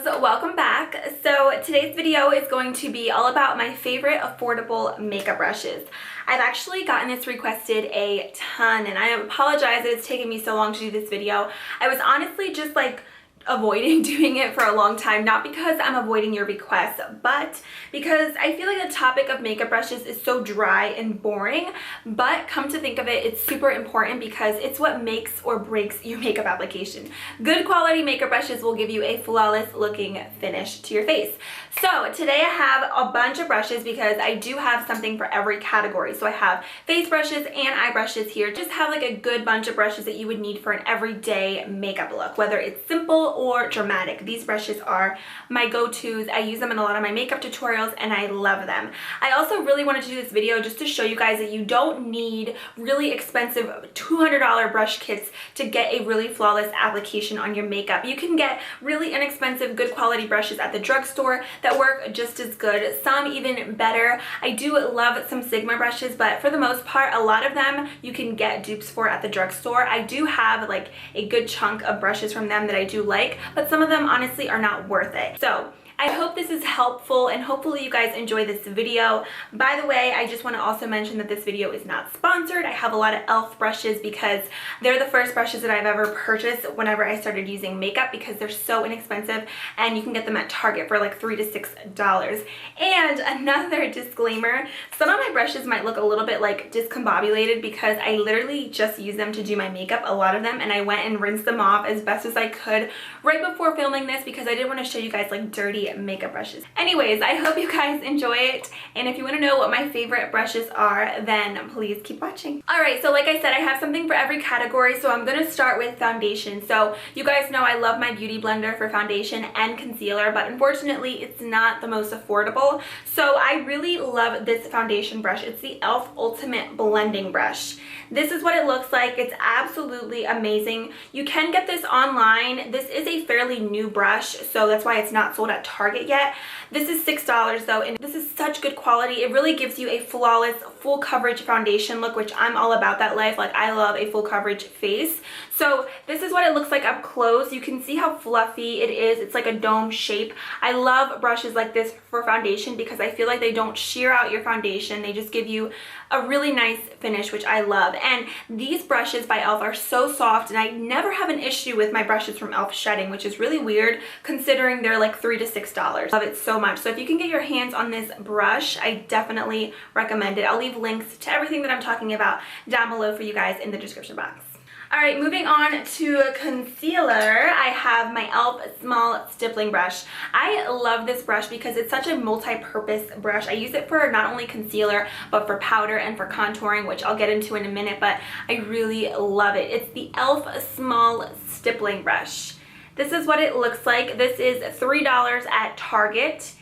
loves, welcome back. So today's video is going to be all about my favorite affordable makeup brushes. I've actually gotten this requested a ton and I apologize that it's taken me so long to do this video. I was honestly just like avoiding doing it for a long time, not because I'm avoiding your requests, but because I feel like the topic of makeup brushes is so dry and boring. But come to think of it, it's super important because it's what makes or breaks your makeup application. Good quality makeup brushes will give you a flawless looking finish to your face. So today I have a bunch of brushes because I do have something for every category. So I have face brushes and eye brushes here. Just have like a good bunch of brushes that you would need for an everyday makeup look, whether it's simple or dramatic. These brushes are my go-tos. I use them in a lot of my makeup tutorials and I love them. I also really wanted to do this video just to show you guys that you don't need really expensive $200 brush kits to get a really flawless application on your makeup. You can get really inexpensive, good quality brushes at the drugstore that work just as good, some even better. I do love some Sigma brushes, but for the most part, a lot of them you can get dupes for at the drugstore. I do have like a good chunk of brushes from them that I do like, but some of them honestly are not worth it. So I hope this is helpful and hopefully you guys enjoy this video. By the way, I just want to also mention that this video is not sponsored. I have a lot of e.l.f. brushes because they're the first brushes that I've ever purchased whenever I started using makeup because they're so inexpensive and you can get them at Target for like $3 to $6. And another disclaimer, some of my brushes might look a little bit like discombobulated because I literally just use them to do my makeup, a lot of them, and I went and rinsed them off as best as I could right before filming this because I didn't want to show you guys like dirty makeup brushes. Anyways, I hope you guys enjoy it, and if you want to know what my favorite brushes are, then please keep watching. Alright, so like I said, I have something for every category, so I'm going to start with foundation. So you guys know I love my beauty blender for foundation and concealer, but unfortunately it's not the most affordable. So I really love this foundation brush. It's the e.l.f. Ultimate Blending Brush. This is what it looks like. It's absolutely amazing. You can get this online. This is a fairly new brush, so that's why it's not sold at Target yet. This is $6 though, and this is such good quality. It really gives you a flawless, full coverage foundation look, which I'm all about that life. Like, I love a full coverage face. So this is what it looks like up close. You can see how fluffy it is. It's like a dome shape. I love brushes like this for foundation because I feel like they don't shear out your foundation. They just give you a really nice finish, which I love. And these brushes by e.l.f. are so soft, and I never have an issue with my brushes from e.l.f. shedding, which is really weird considering they're like $3 to $6. Love it so much. So if you can get your hands on this brush, I definitely recommend it. I'll leave links to everything that I'm talking about down below for you guys in the description box. Alright, moving on to concealer, I have my e.l.f. Small Stippling Brush. I love this brush because it's such a multi-purpose brush. I use it for not only concealer, but for powder and for contouring, which I'll get into in a minute, but I really love it. It's the e.l.f. Small Stippling Brush. This is what it looks like. This is $3 at Target.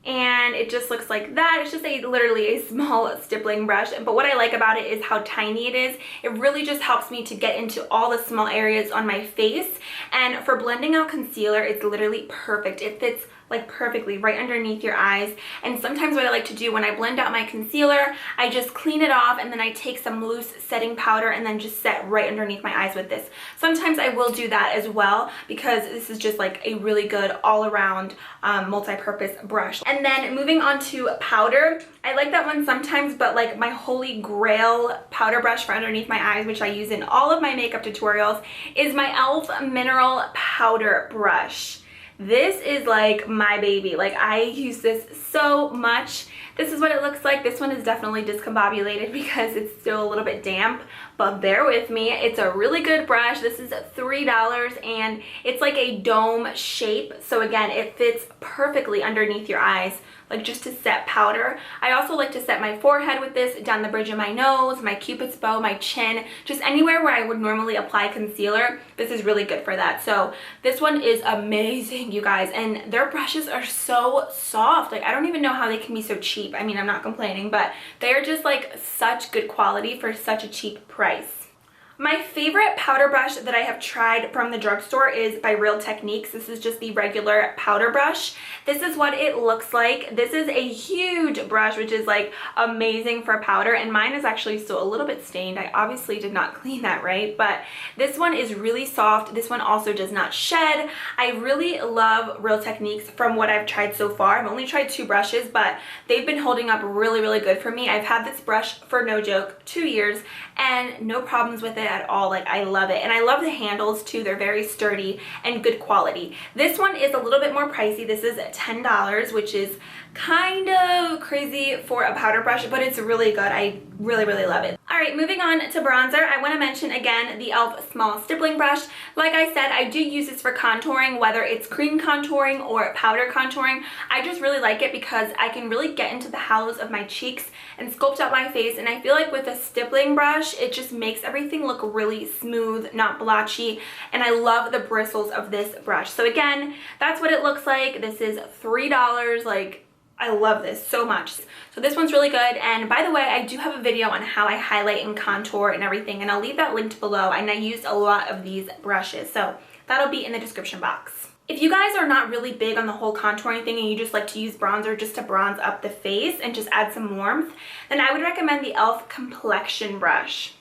And it just looks like that. It's just literally a small stippling brush, but what I like about it is how tiny it is. It really just helps me to get into all the small areas on my face, and for blending out concealer, it's literally perfect. It fits like perfectly right underneath your eyes. And sometimes what I like to do when I blend out my concealer, I just clean it off and then I take some loose setting powder and then just set right underneath my eyes with this. Sometimes I will do that as well because this is just like a really good all-around multi-purpose brush. And then moving on to powder, I like that one sometimes, but like my holy grail powder brush for underneath my eyes, which I use in all of my makeup tutorials, is my e.l.f. Mineral Powder Brush. This is like my baby. Like, I use this so much. This is what it looks like. This one is definitely discombobulated because it's still a little bit damp, but bear with me. It's a really good brush. This is $3 and it's like a dome shape. So again, it fits perfectly underneath your eyes, like just to set powder. I also like to set my forehead with this, down the bridge of my nose, my cupid's bow, my chin, just anywhere where I would normally apply concealer. This is really good for that. So this one is amazing, you guys, and their brushes are so soft. Like, I don't even know how they can be so cheap. I mean, I'm not complaining, but they are just like such good quality for such a cheap price. My favorite powder brush that I have tried from the drugstore is by Real Techniques. This is just the regular powder brush. This is what it looks like. This is a huge brush, which is like amazing for powder, and mine is actually still a little bit stained. I obviously did not clean that right, but this one is really soft. This one also does not shed. I really love Real Techniques from what I've tried so far. I've only tried 2 brushes, but they've been holding up really, really good for me. I've had this brush for no joke 2 years and no problems with it at all. Like, I love it, and I love the handles too. They're very sturdy and good quality. This one is a little bit more pricey. This is $10, which is kind of crazy for a powder brush, but it's really good. I really, really love it. All right, moving on to bronzer, I want to mention again the e.l.f. small stippling brush. Like I said, I do use this for contouring, whether it's cream contouring or powder contouring. I just really like it because I can really get into the hollows of my cheeks and sculpt out my face, and I feel like with a stippling brush, it just makes everything look really smooth, not blotchy, and I love the bristles of this brush. So again, that's what it looks like. This is $3. Like, I love this so much. So this one's really good, and by the way, I do have a video on how I highlight and contour and everything, and I'll leave that linked below, and I used a lot of these brushes, so that'll be in the description box. If you guys are not really big on the whole contouring thing and you just like to use bronzer just to bronze up the face and just add some warmth, then I would recommend the e.l.f. complexion brush.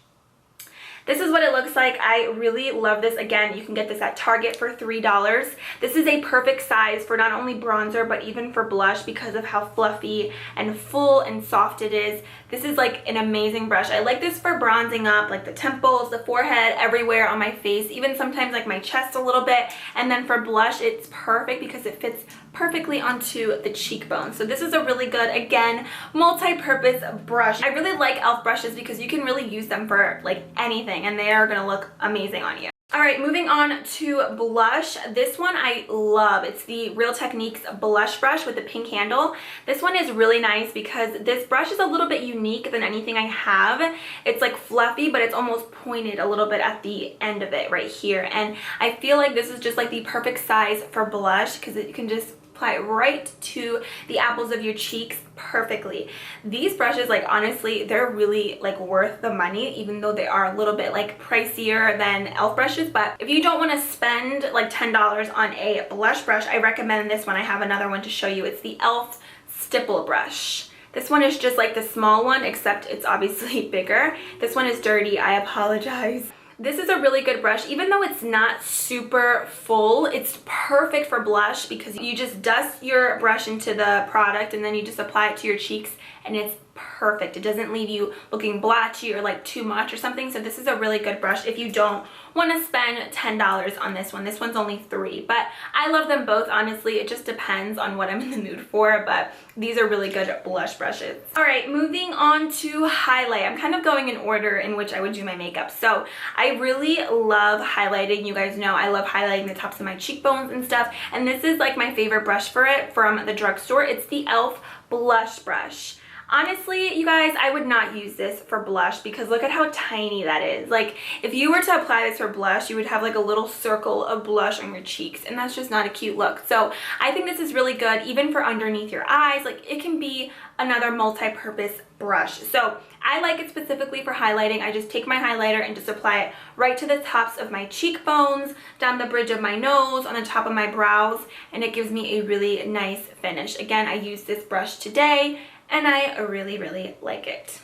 This is what it looks like. I really love this. Again, you can get this at Target for $3. This is a perfect size for not only bronzer, but even for blush because of how fluffy and full and soft it is. This is like an amazing brush. I like this for bronzing up like the temples, the forehead, everywhere on my face, even sometimes like my chest a little bit. And then for blush, it's perfect because it fits perfectly onto the cheekbone. So this is a really good, again, multi-purpose brush. I really like e.l.f. brushes because you can really use them for like anything and they are gonna look amazing on you. All right, moving on to blush. This one I love. It's the Real Techniques blush brush with the pink handle. This one is really nice because this brush is a little bit unique than anything I have. It's like fluffy, but it's almost pointed a little bit at the end of it right here. And I feel like this is just like the perfect size for blush because you can just apply it right to the apples of your cheeks perfectly. These brushes, like honestly, they're really like worth the money, even though they are a little bit like pricier than e.l.f. brushes. But if you don't want to spend like $10 on a blush brush, I recommend this one. I have another one to show you. It's the e.l.f. Stipple Brush. This one is just like the small one, except it's obviously bigger. This one is dirty. I apologize. This is a really good brush. Even though it's not super full, it's perfect for blush because you just dust your brush into the product and then you just apply it to your cheeks and it's perfect. It doesn't leave you looking blotchy or like too much or something. So this is a really good brush if you don't want to spend $10 on this one. This one's only $3, but I love them both. Honestly, it just depends on what I'm in the mood for, but these are really good blush brushes. All right, moving on to highlight. I'm kind of going in order in which I would do my makeup. So I really love highlighting. You guys know I love highlighting the tops of my cheekbones and stuff, and this is like my favorite brush for it from the drugstore. It's the e.l.f. blush brush. Honestly, you guys, I would not use this for blush because look at how tiny that is. Like, if you were to apply this for blush, you would have like a little circle of blush on your cheeks, and that's just not a cute look. So I think this is really good even for underneath your eyes. Like, it can be another multi-purpose brush. So I like it specifically for highlighting. I just take my highlighter and just apply it right to the tops of my cheekbones, down the bridge of my nose, on the top of my brows, and it gives me a really nice finish. Again, I used this brush today and I really, really like it.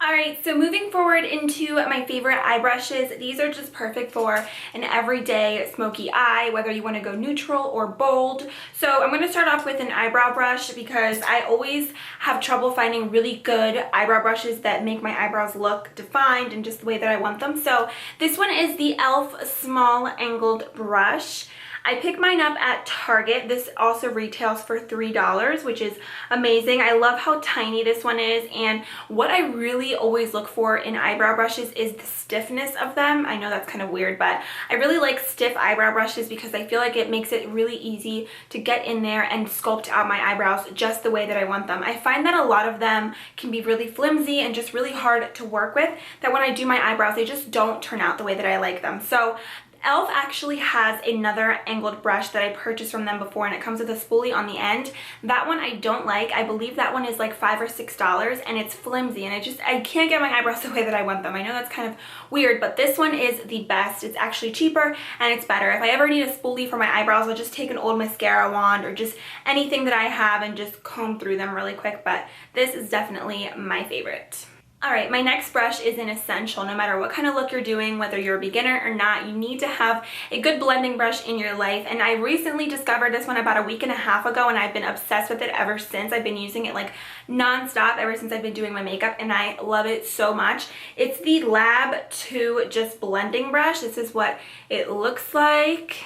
Alright, so moving forward into my favorite eye brushes. These are just perfect for an everyday smoky eye, whether you want to go neutral or bold. So I'm going to start off with an eyebrow brush because I always have trouble finding really good eyebrow brushes that make my eyebrows look defined and just the way that I want them. So this one is the e.l.f. Small Angled Brush. I picked mine up at Target. This also retails for $3, which is amazing. I love how tiny this one is, and what I really always look for in eyebrow brushes is the stiffness of them. I know that's kind of weird, but I really like stiff eyebrow brushes because I feel like it makes it really easy to get in there and sculpt out my eyebrows just the way that I want them. I find that a lot of them can be really flimsy and just really hard to work with, that when I do my eyebrows, they just don't turn out the way that I like them. So e.l.f. actually has another angled brush that I purchased from them before, and it comes with a spoolie on the end. That one I don't like. I believe that one is like $5 or $6, and it's flimsy, and I can't get my eyebrows the way that I want them. I know that's kind of weird, but this one is the best. It's actually cheaper and it's better. If I ever need a spoolie for my eyebrows, I'll just take an old mascara wand or just anything that I have and just comb through them really quick, but this is definitely my favorite. Alright, my next brush is an essential. No matter what kind of look you're doing, whether you're a beginner or not, you need to have a good blending brush in your life. And I recently discovered this one about a week and a half ago, and I've been obsessed with it ever since. I've been using it like non-stop ever since I've been doing my makeup, and I love it so much. It's the L.A.B 2 Just Blending Brush. This is what it looks like.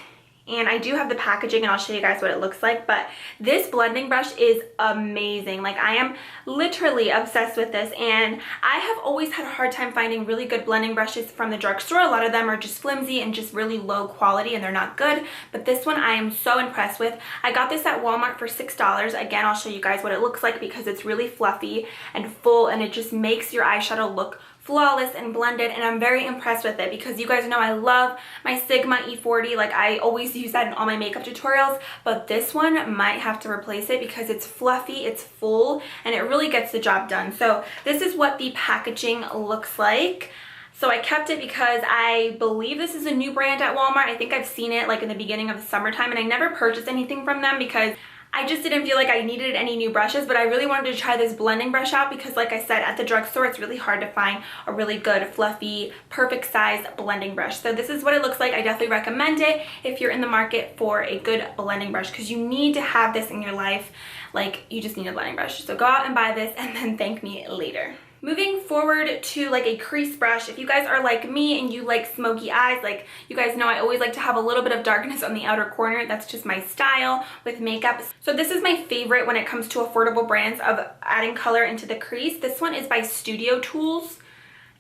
And I do have the packaging, and I'll show you guys what it looks like, but this blending brush is amazing. Like, I am literally obsessed with this, and I have always had a hard time finding really good blending brushes from the drugstore. A lot of them are just flimsy and just really low quality, and they're not good, but this one I am so impressed with. I got this at Walmart for $6. Again, I'll show you guys what it looks like because it's really fluffy and full, and it just makes your eyeshadow look flawless and blended, and I'm very impressed with it because you guys know I love my Sigma E40. Like, I always use that in all my makeup tutorials, but this one might have to replace it because it's fluffy, it's full, and it really gets the job done. So this is what the packaging looks like. So I kept it because I believe this is a new brand at Walmart. I think I've seen it like in the beginning of the summertime, and I never purchased anything from them because I just didn't feel like I needed any new brushes, but I really wanted to try this blending brush out because, like I said, at the drugstore it's really hard to find a really good, fluffy, perfect size blending brush. So this is what it looks like. I definitely recommend it if you're in the market for a good blending brush because you need to have this in your life. Like, you just need a blending brush. So go out and buy this and then thank me later. Moving forward to like a crease brush, if you guys are like me and you like smoky eyes, like you guys know I always like to have a little bit of darkness on the outer corner. That's just my style with makeup. So this is my favorite when it comes to affordable brands of adding color into the crease. This one is by Studio Tools.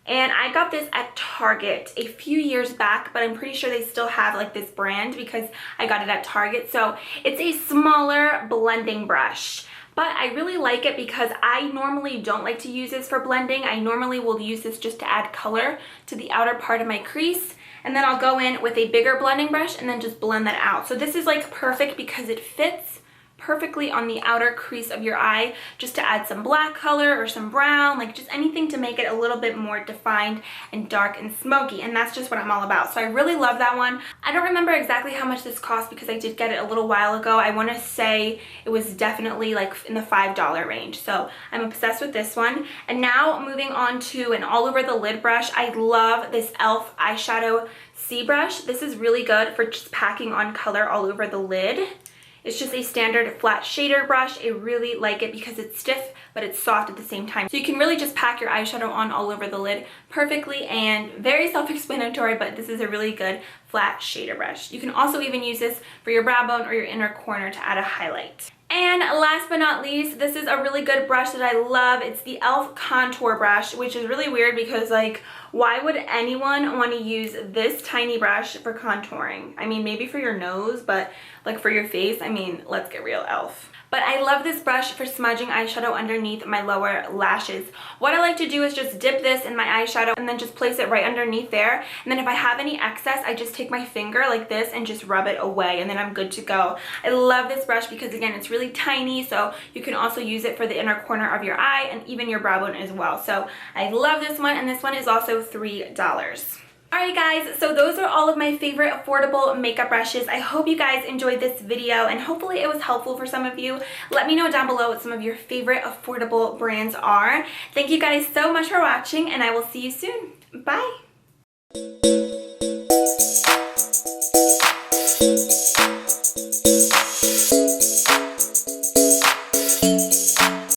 And I got this at Target a few years back, but I'm pretty sure they still have like this brand because I got it at Target. So it's a smaller blending brush. But I really like it because I normally don't like to use this for blending. I normally will use this just to add color to the outer part of my crease. And then I'll go in with a bigger blending brush and then just blend that out. So this is like perfect because it fits perfectly on the outer crease of your eye, just to add some black color or some brown, like just anything to make it a little bit more defined and dark and smoky, and that's just what I'm all about. So I really love that one. I don't remember exactly how much this cost because I did get it a little while ago. I want to say it was definitely like in the $5 range, so I'm obsessed with this one. And now moving on to an all over the lid brush. I love this e.l.f. eyeshadow C brush. This is really good for just packing on color all over the lid. It's just a standard flat shader brush. I really like it because it's stiff, but it's soft at the same time. So you can really just pack your eyeshadow on all over the lid perfectly, and very self-explanatory, but this is a really good flat shader brush. You can also even use this for your brow bone or your inner corner to add a highlight. And last but not least, this is a really good brush that I love. It's the e.l.f. contour brush, which is really weird because, like, why would anyone want to use this tiny brush for contouring? I mean, maybe for your nose, but like for your face, I mean, let's get real, e.l.f. But I love this brush for smudging eyeshadow underneath my lower lashes. What I like to do is just dip this in my eyeshadow and then just place it right underneath there. And then if I have any excess, I just take my finger like this and just rub it away, and then I'm good to go. I love this brush because, again, it's really tiny, so you can also use it for the inner corner of your eye and even your brow bone as well. So I love this one, and this one is also $3. Alright guys, so those are all of my favorite affordable makeup brushes. I hope you guys enjoyed this video, and hopefully it was helpful for some of you. Let me know down below what some of your favorite affordable brands are. Thank you guys so much for watching, and I will see you soon. Bye!